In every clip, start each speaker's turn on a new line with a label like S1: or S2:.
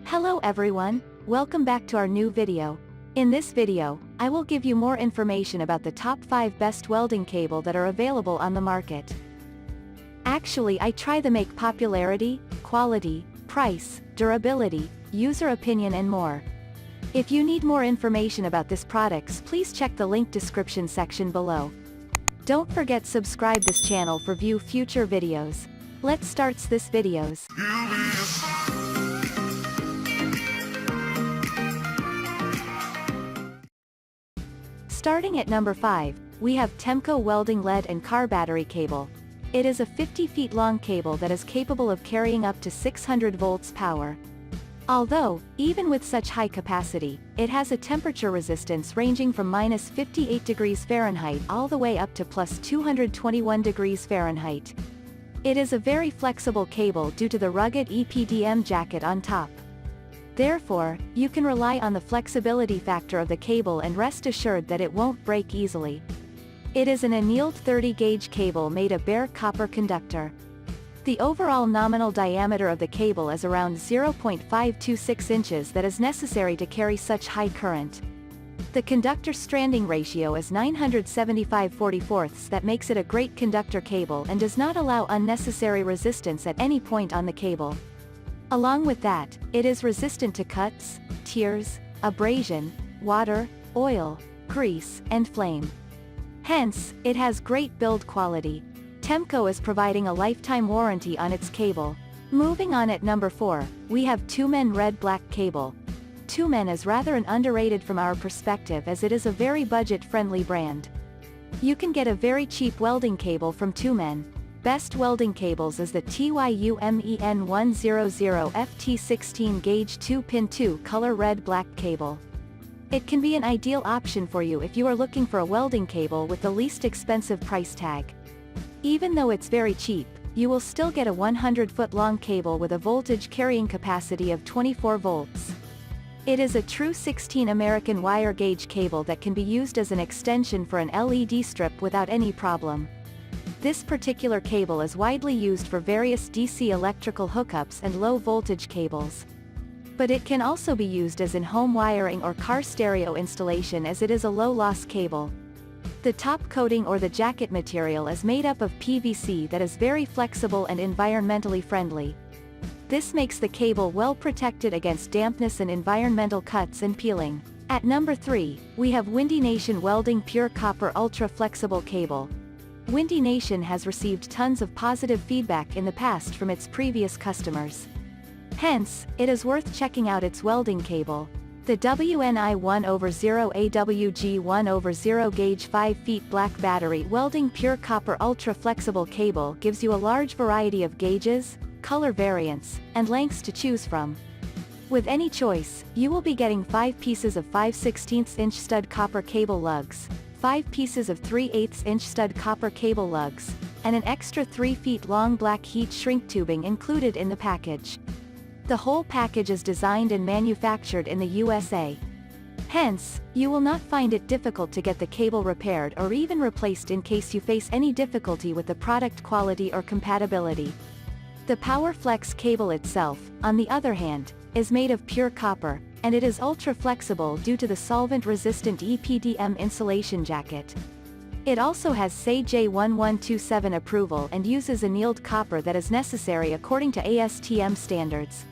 S1: Hello everyone, welcome back to our new video. In this video, I will give you more information about the top 5 best welding cable that are available on the market. Actually, I try to make popularity, quality, price, durability, user opinion and more. If you need more information about these products, please check the link description section below. Don't forget subscribe this channel for view future videos. Let's start this videos. Starting at number 5, we have Temco Welding Lead and Car Battery Cable. It is a 50 feet long cable that is capable of carrying up to 600 volts power. Although, even with such high capacity, it has a temperature resistance ranging from -58 degrees Fahrenheit all the way up to +221 degrees Fahrenheit. It is a very flexible cable due to the rugged EPDM jacket on top. Therefore, you can rely on the flexibility factor of the cable and rest assured that it won't break easily. It is an annealed 30-gauge cable made of bare copper conductor. The overall nominal diameter of the cable is around 0.526 inches that is necessary to carry such high current. The conductor stranding ratio is 975/44, that makes it a great conductor cable and does not allow unnecessary resistance at any point on the cable. Along with that, it is resistant to cuts, tears, abrasion, water, oil, grease, and flame. Hence, it has great build quality. Temco is providing a lifetime warranty on its cable. Moving on at number 4, we have 2Men Red-Black Cable. 2Men is rather an underrated from our perspective as it is a very budget-friendly brand. You can get a very cheap welding cable from 2Men. Best welding cables is the TYUMEN 100 FT 16 gauge 2-pin 2-color red-black cable. It can be an ideal option for you if you are looking for a welding cable with the least expensive price tag. Even though it's very cheap, you will still get a 100-foot-long cable with a voltage carrying capacity of 24 volts. It is a true 16 American wire gauge cable that can be used as an extension for an LED strip without any problem. This particular cable is widely used for various DC electrical hookups and low-voltage cables. But it can also be used as in home wiring or car stereo installation as it is a low-loss cable. The top coating or the jacket material is made up of PVC that is very flexible and environmentally friendly. This makes the cable well protected against dampness and environmental cuts and peeling. At number 3, we have Windy Nation Welding Pure Copper Ultra Flexible Cable. Windy Nation has received tons of positive feedback in the past from its previous customers. Hence, it is worth checking out its welding cable. The WNI 1/0 AWG 1/0 gauge 5 feet black battery welding pure copper ultra flexible cable gives you a large variety of gauges, color variants, and lengths to choose from. With any choice, you will be getting 5 pieces of 5/16 inch stud copper cable lugs, 5 pieces of 3/8 inch stud copper cable lugs, and an extra 3 feet long black heat shrink tubing included in the package. The whole package is designed and manufactured in the USA. Hence, you will not find it difficult to get the cable repaired or even replaced in case you face any difficulty with the product quality or compatibility. The PowerFlex cable itself, on the other hand, is made of pure copper, and it is ultra flexible due to the solvent-resistant EPDM insulation jacket. It also has SAE J1127 approval and uses annealed copper that is necessary according to ASTM standards.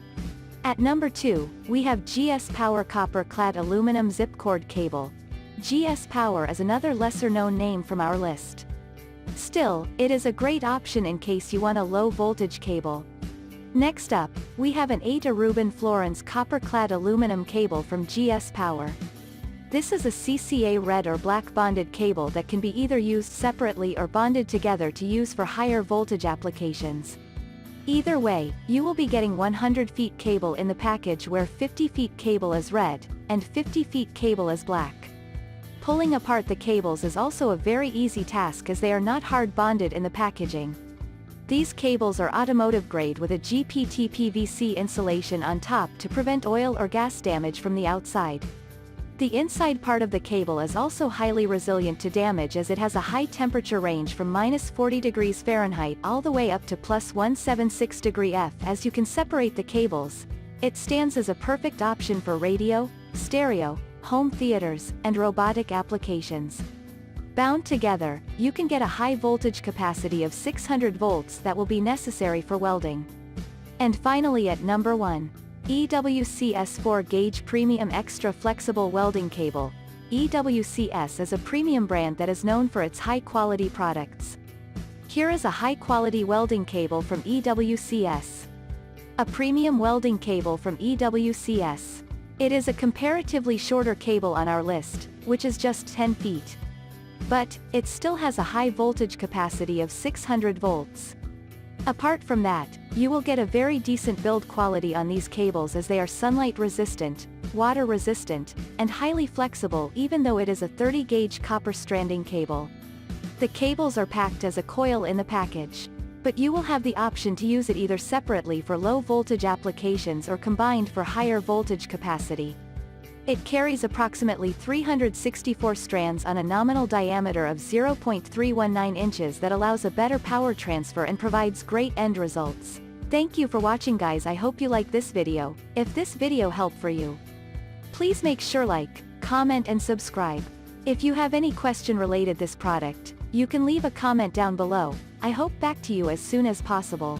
S1: At number 2, we have GS Power Copperclad Aluminum Zipcord Cable. GS Power is another lesser-known name from our list. Still, it is a great option in case you want a low-voltage cable. Next up, we have an 8 Aruban Florence Copperclad Aluminum Cable from GS Power. This is a CCA red or black bonded cable that can be either used separately or bonded together to use for higher voltage applications. Either way, you will be getting 100 feet cable in the package where 50 feet cable is red, and 50 feet cable is black. Pulling apart the cables is also a very easy task as they are not hard bonded in the packaging. These cables are automotive grade with a GPT PVC insulation on top to prevent oil or gas damage from the outside. The inside part of the cable is also highly resilient to damage as it has a high temperature range from -40 degrees Fahrenheit all the way up to +176 degree F. As you can separate the cables, It stands as a perfect option for radio, stereo, home theaters, and robotic applications. Bound together, you can get a high voltage capacity of 600 volts that will be necessary for welding. And finally at number 1. EWCS 4-gauge Premium Extra Flexible Welding Cable. EWCS is a premium brand that is known for its high-quality products. Here is a high-quality welding cable from EWCS. A premium welding cable from EWCS. It is a comparatively shorter cable on our list, which is just 10 feet. But, it still has a high voltage capacity of 600 volts. Apart from that, you will get a very decent build quality on these cables as they are sunlight resistant, water resistant, and highly flexible even though it is a 30-gauge copper stranding cable. The cables are packed as a coil in the package. But you will have the option to use it either separately for low voltage applications or combined for higher voltage capacity. It carries approximately 364 strands on a nominal diameter of 0.319 inches that allows a better power transfer and provides great end results. Thank you for watching guys. I hope you like this video. If this video helped for you, please make sure like, comment and subscribe. If you have any question related this product, you can leave a comment down below. I hope back to you as soon as possible.